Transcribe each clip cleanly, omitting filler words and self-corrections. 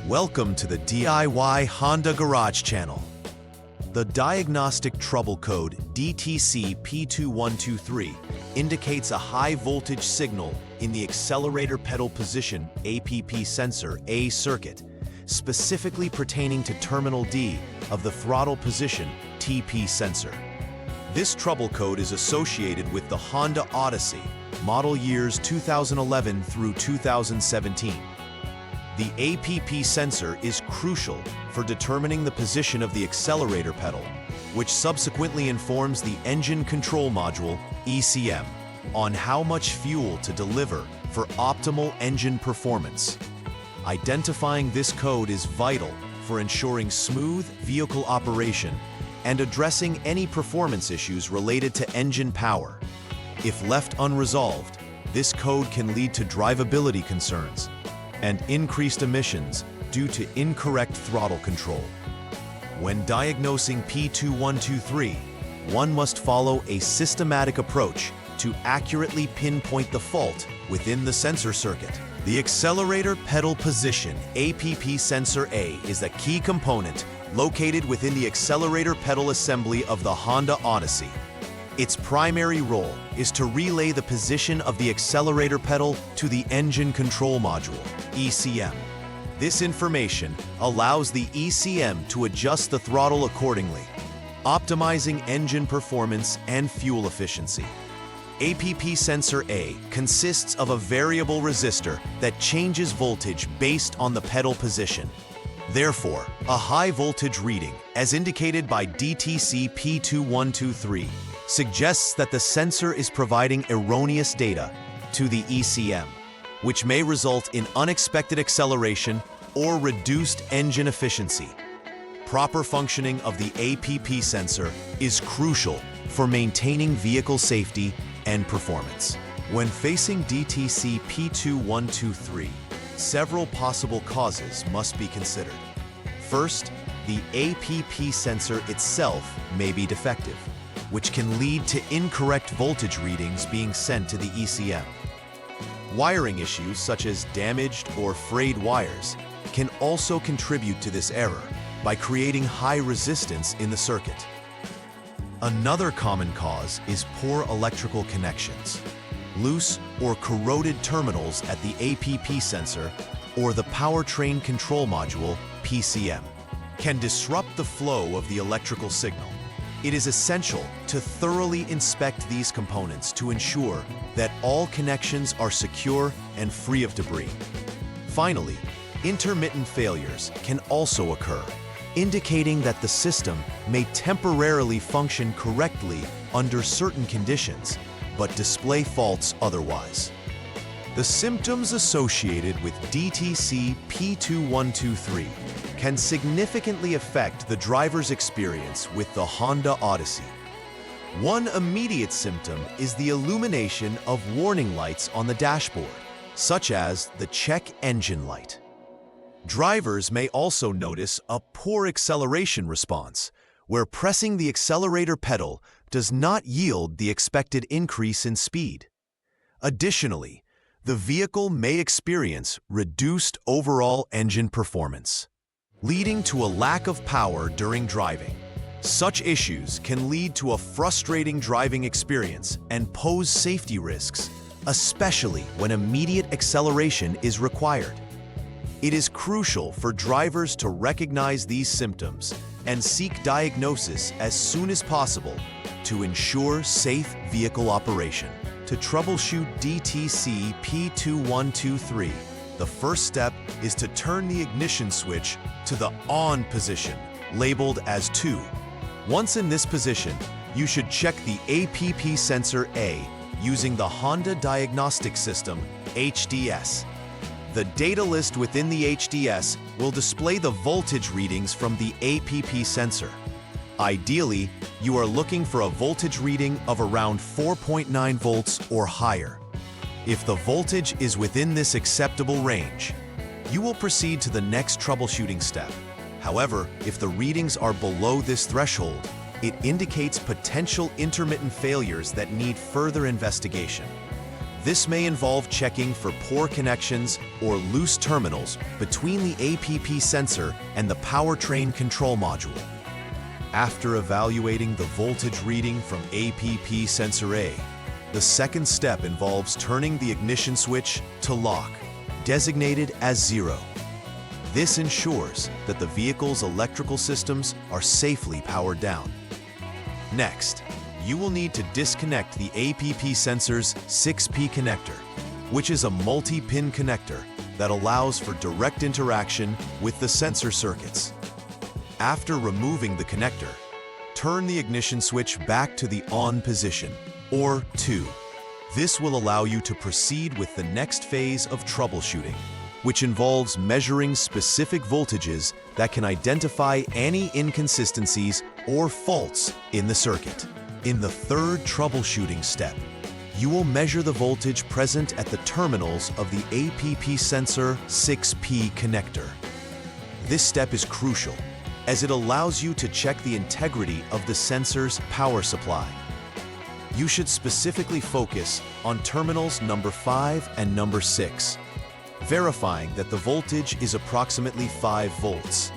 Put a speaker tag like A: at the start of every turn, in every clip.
A: Welcome to the DIY Honda Garage channel. The diagnostic trouble code DTC P2123 indicates a high voltage signal in the accelerator pedal position APP sensor A circuit, specifically pertaining to terminal D of the throttle position TP sensor. This trouble code is associated with the Honda Odyssey, model years 2011 through 2017. The APP sensor is crucial for determining the position of the accelerator pedal, which subsequently informs the engine control module, ECM, on how much fuel to deliver for optimal engine performance. Identifying this code is vital for ensuring smooth vehicle operation and addressing any performance issues related to engine power. If left unresolved, this code can lead to drivability concerns and increased emissions due to incorrect throttle control. When diagnosing P2123, one must follow a systematic approach to accurately pinpoint the fault within the sensor circuit. The accelerator pedal position APP sensor A is a key component located within the accelerator pedal assembly of the Honda Odyssey. Its primary role is to relay the position of the accelerator pedal to the engine control module, ECM. This information allows the ECM to adjust the throttle accordingly, optimizing engine performance and fuel efficiency. APP sensor A consists of a variable resistor that changes voltage based on the pedal position. Therefore, a high voltage reading, as indicated by DTC P2123, suggests that the sensor is providing erroneous data to the ECM, which may result in unexpected acceleration or reduced engine efficiency. Proper functioning of the APP sensor is crucial for maintaining vehicle safety and performance. When facing DTC P2123, several possible causes must be considered. First, the APP sensor itself may be defective, which can lead to incorrect voltage readings being sent to the ECM. Wiring issues such as damaged or frayed wires can also contribute to this error by creating high resistance in the circuit. Another common cause is poor electrical connections. Loose or corroded terminals at the APP sensor or the powertrain control module, PCM, can disrupt the flow of the electrical signal. It is essential to thoroughly inspect these components to ensure that all connections are secure and free of debris. Finally, intermittent failures can also occur, indicating that the system may temporarily function correctly under certain conditions, but display faults otherwise. The symptoms associated with DTC P2123 can significantly affect the driver's experience with the Honda Odyssey. One immediate symptom is the illumination of warning lights on the dashboard, such as the check engine light. Drivers may also notice a poor acceleration response, where pressing the accelerator pedal does not yield the expected increase in speed. Additionally, the vehicle may experience reduced overall engine performance, leading to a lack of power during driving. Such issues can lead to a frustrating driving experience and pose safety risks, especially when immediate acceleration is required. It is crucial for drivers to recognize these symptoms and seek diagnosis as soon as possible to ensure safe vehicle operation. To troubleshoot DTC P2123, the first step is to turn the ignition switch to the on position, labeled as 2. Once in this position, you should check the APP sensor A using the Honda Diagnostics System, HDS. The data list within the HDS will display the voltage readings from the APP sensor. Ideally, you are looking for a voltage reading of around 4.9 volts or higher. If the voltage is within this acceptable range, you will proceed to the next troubleshooting step. However, if the readings are below this threshold, it indicates potential intermittent failures that need further investigation. This may involve checking for poor connections or loose terminals between the APP sensor and the powertrain control module. After evaluating the voltage reading from APP sensor A, the second step involves turning the ignition switch to lock, designated as 0. This ensures that the vehicle's electrical systems are safely powered down. Next, you will need to disconnect the APP sensor's 6P connector, which is a multi-pin connector that allows for direct interaction with the sensor circuits. After removing the connector, turn the ignition switch back to the on position, or 2. This will allow you to proceed with the next phase of troubleshooting, which involves measuring specific voltages that can identify any inconsistencies or faults in the circuit. In the third troubleshooting step, you will measure the voltage present at the terminals of the APP sensor 6P connector. This step is crucial, as it allows you to check the integrity of the sensor's power supply. You should specifically focus on terminals number 5 and number 6, verifying that the voltage is approximately 5 volts.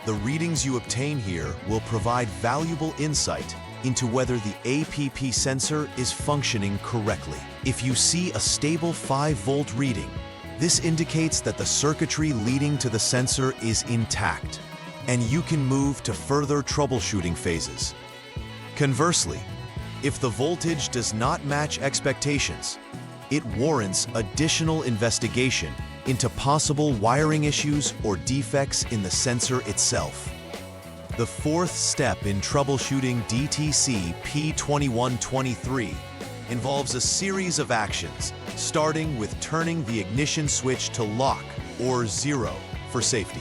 A: The readings you obtain here will provide valuable insight into whether the APP sensor is functioning correctly. If you see a stable 5-volt reading, this indicates that the circuitry leading to the sensor is intact, and you can move to further troubleshooting phases. Conversely, if the voltage does not match expectations, it warrants additional investigation into possible wiring issues or defects in the sensor itself. The fourth step in troubleshooting DTC P2123 involves a series of actions, starting with turning the ignition switch to lock, or 0, for safety.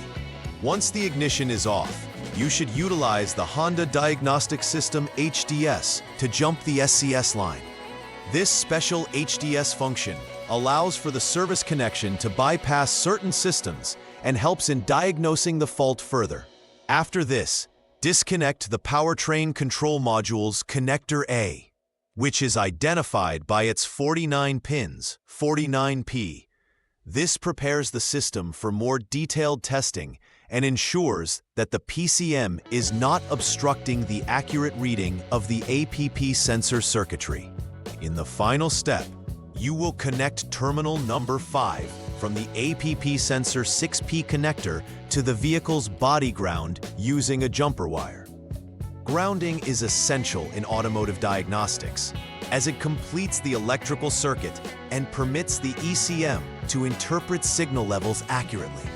A: Once the ignition is off, you should utilize the Honda Diagnostics System HDS to jump the SCS line. This special HDS function allows for the service connection to bypass certain systems and helps in diagnosing the fault further. After this, disconnect the powertrain control module's connector A, which is identified by its 49 pins, 49P. This prepares the system for more detailed testing and ensures that the PCM is not obstructing the accurate reading of the APP sensor circuitry. In the final step, you will connect terminal number 5 from the APP sensor 6P connector to the vehicle's body ground using a jumper wire. Grounding is essential in automotive diagnostics, as it completes the electrical circuit and permits the ECM to interpret signal levels accurately.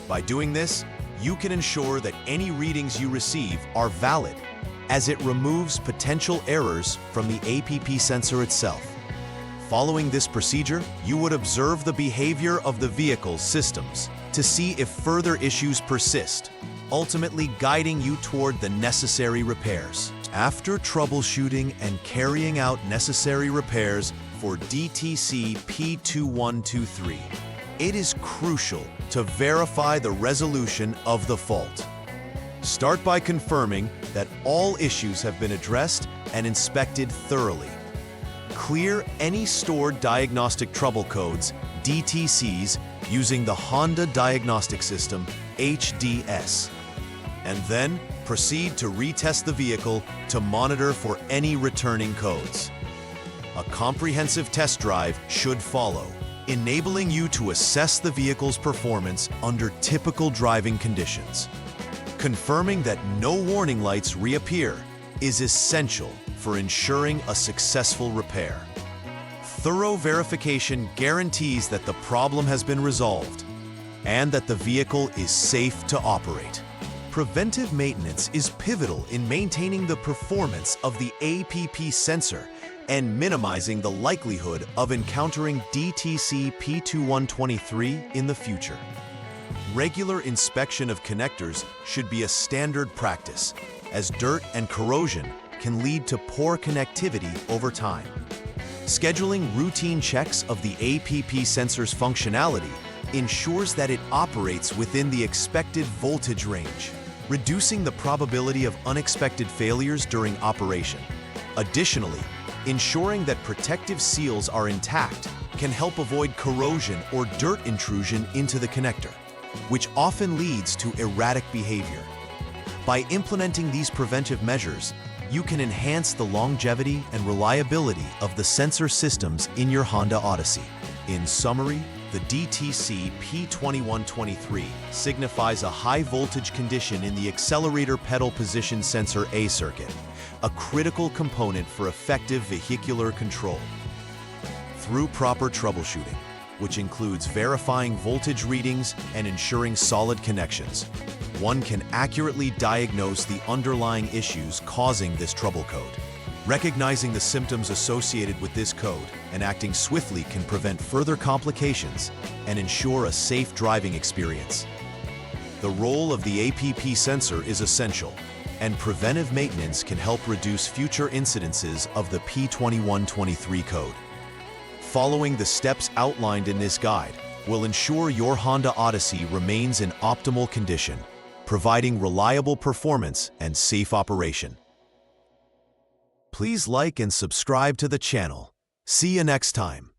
A: By doing this, you can ensure that any readings you receive are valid, as it removes potential errors from the APP sensor itself. Following this procedure, you would observe the behavior of the vehicle's systems to see if further issues persist, ultimately guiding you toward the necessary repairs. After troubleshooting and carrying out necessary repairs for DTC P2123, it is crucial to verify the resolution of the fault. Start by confirming that all issues have been addressed and inspected thoroughly. Clear any stored diagnostic trouble codes, DTCs, using the Honda Diagnostic System, HDS. And then proceed to retest the vehicle to monitor for any returning codes. A comprehensive test drive should follow, enabling you to assess the vehicle's performance under typical driving conditions. Confirming that no warning lights reappear is essential for ensuring a successful repair. Thorough verification guarantees that the problem has been resolved and that the vehicle is safe to operate. Preventive maintenance is pivotal in maintaining the performance of the APP sensor and minimizing the likelihood of encountering DTC P2123 in the future. Regular inspection of connectors should be a standard practice, as dirt and corrosion can lead to poor connectivity over time. Scheduling routine checks of the APP sensor's functionality ensures that it operates within the expected voltage range, reducing the probability of unexpected failures during operation. Additionally, Ensuring that protective seals are intact can help avoid corrosion or dirt intrusion into the connector, which often leads to erratic behavior. By implementing these preventive measures, you can enhance the longevity and reliability of the sensor systems in your Honda Odyssey. In summary, the DTC P2123 signifies a high-voltage condition in the Accelerator Pedal Position Sensor A circuit, a critical component for effective vehicular control. Through proper troubleshooting, which includes verifying voltage readings and ensuring solid connections, one can accurately diagnose the underlying issues causing this trouble code. Recognizing the symptoms associated with this code and acting swiftly can prevent further complications and ensure a safe driving experience. The role of the APP sensor is essential, and preventive maintenance can help reduce future incidences of the P2123 code. Following the steps outlined in this guide will ensure your Honda Odyssey remains in optimal condition, providing reliable performance and safe operation. Please like and subscribe to the channel. See you next time.